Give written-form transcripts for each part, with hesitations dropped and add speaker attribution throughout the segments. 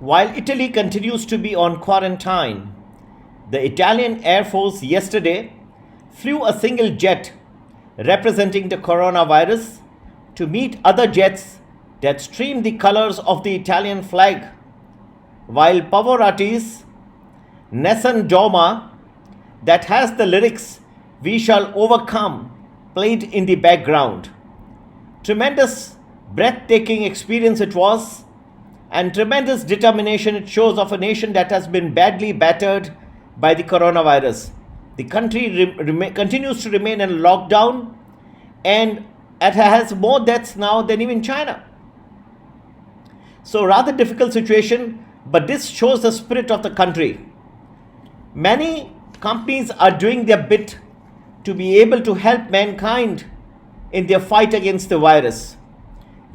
Speaker 1: While Italy continues to be on quarantine, the Italian Air Force yesterday flew a single jet representing the coronavirus to meet other jets that streamed the colors of the Italian flag, while Pavarotti's Nessun Dorma, that has the lyrics "We shall overcome" played in the background. Tremendous, breathtaking experience it was, and tremendous determination it shows of a nation that has been badly battered by the coronavirus. The country continues to remain in lockdown, and it has more deaths now than even China. So rather difficult situation, but this shows the spirit of the country. Many companies are doing their bit to be able to help mankind in their fight against the virus.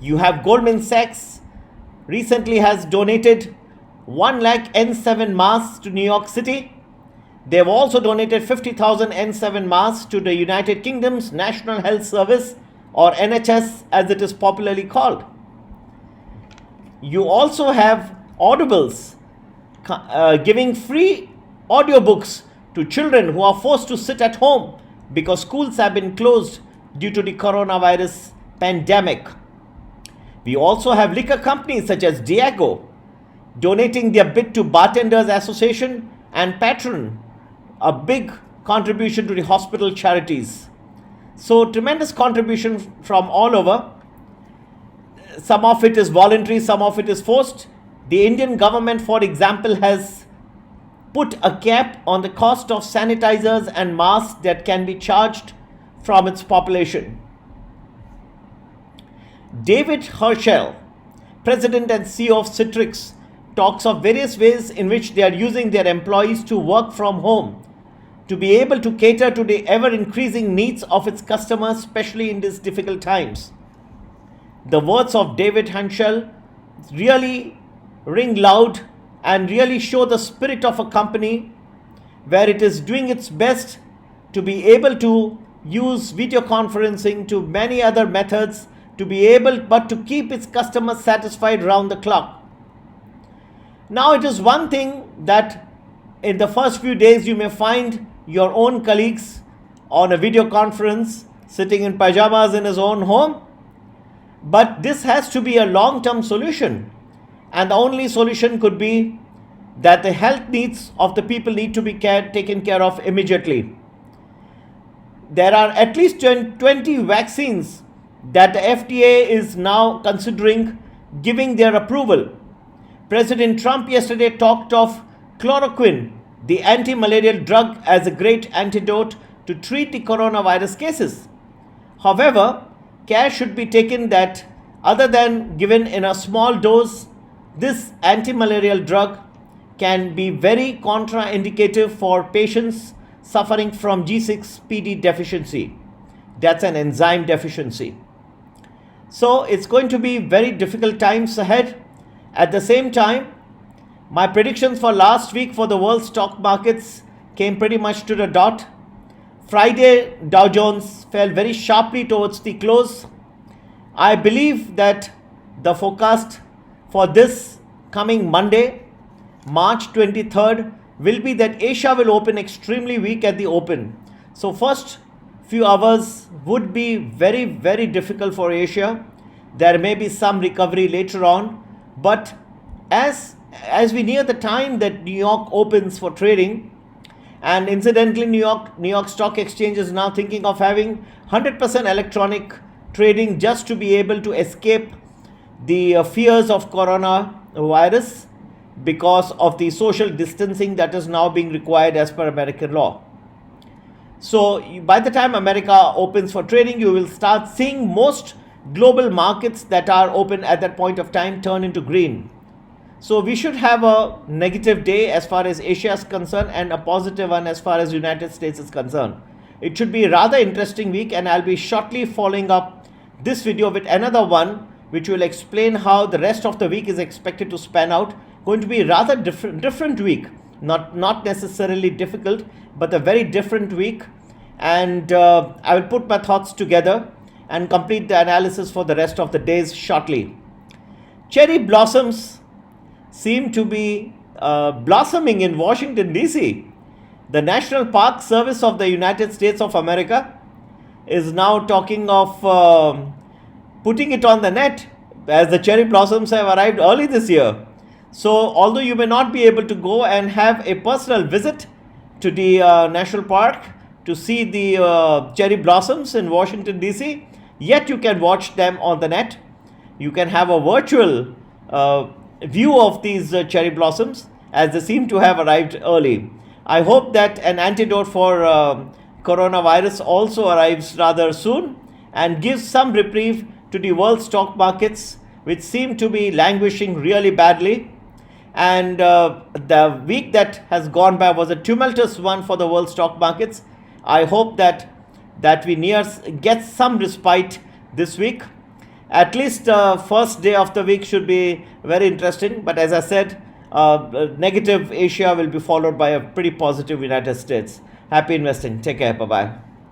Speaker 1: You have Goldman Sachs recently has donated 1 lakh N7 masks to New York City. They have also donated 50,000 N7 masks to the United Kingdom's National Health Service, or NHS as it is popularly called. You also have Audibles giving free audiobooks to children who are forced to sit at home because schools have been closed due to the coronavirus pandemic. We also have liquor companies such as Diageo donating their bit to Bartenders Association and Patron, a big contribution to the hospital charities. So tremendous contribution from all over. Some of it is voluntary, some of it is forced. The Indian government, for example, has put a cap on the cost of sanitizers and masks that can be charged from its population. David Herschel, President and CEO of Citrix, talks of various ways in which they are using their employees to work from home to be able to cater to the ever-increasing needs of its customers, especially in these difficult times. The words of David Herschel really ring loud and really show the spirit of a company where it is doing its best to be able to use video conferencing to many other methods to be able but to keep its customers satisfied round the clock. Now it is one thing that in the first few days you may find your own colleagues on a video conference sitting in pajamas in his own home, but this has to be a long-term solution, and the only solution could be that the health needs of the people need to be taken care of immediately. There are at least 20 vaccines that the FDA is now considering giving their approval. President Trump yesterday talked of chloroquine, the anti-malarial drug, as a great antidote to treat the coronavirus cases. However, care should be taken that other than given in a small dose, this anti-malarial drug can be very contraindicative for patients suffering from G6PD deficiency. That's an enzyme deficiency. So it's going to be very difficult times ahead. At the same time, my predictions for last week for the world stock markets came pretty much to the dot. Friday, Dow Jones fell very sharply towards the close. I believe that the forecast for this coming Monday, March 23rd, will be that Asia will open extremely weak at the open. So first few hours would be very, very difficult for Asia. There may be some recovery later on, but as we near the time that New York opens for trading, and incidentally New York Stock Exchange is now thinking of having 100% electronic trading just to be able to escape the fears of coronavirus because of the social distancing that is now being required as per American law. So by the time America opens for trading, you will start seeing most global markets that are open at that point of time turn into green. So we should have a negative day as far as Asia is concerned and a positive one as far as United States is concerned. It should be a rather interesting week, and I'll be shortly following up this video with another one which will explain how the rest of the week is expected to span out. Going to be a rather different week, not necessarily difficult, but a very different week, and I will put my thoughts together and complete the analysis for the rest of the days shortly. Cherry blossoms seem to be blossoming in Washington, D.C. The National Park Service of the United States of America is now talking of putting it on the net, as the cherry blossoms have arrived early this year. So although you may not be able to go and have a personal visit to the national park to see the cherry blossoms in Washington, D.C., yet you can watch them on the net. You can have a virtual view of these cherry blossoms, as they seem to have arrived early. I hope that an antidote for coronavirus also arrives rather soon and gives some reprieve to the world stock markets, which seem to be languishing really badly. And the week that has gone by was a tumultuous one for the world stock markets. I hope that we get some respite this week. At least first day of the week should be very interesting. But as I said, negative Asia will be followed by a pretty positive United States. Happy investing. Take care. Bye-bye.